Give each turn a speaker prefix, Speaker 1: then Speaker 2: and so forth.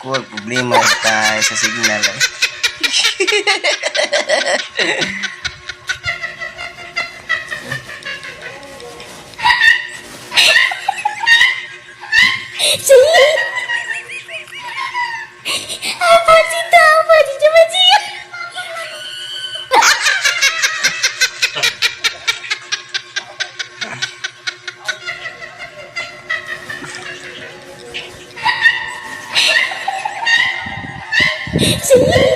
Speaker 1: ko, problema tayo sa signal.
Speaker 2: Apa cerita? Apa cerita macam? Sini.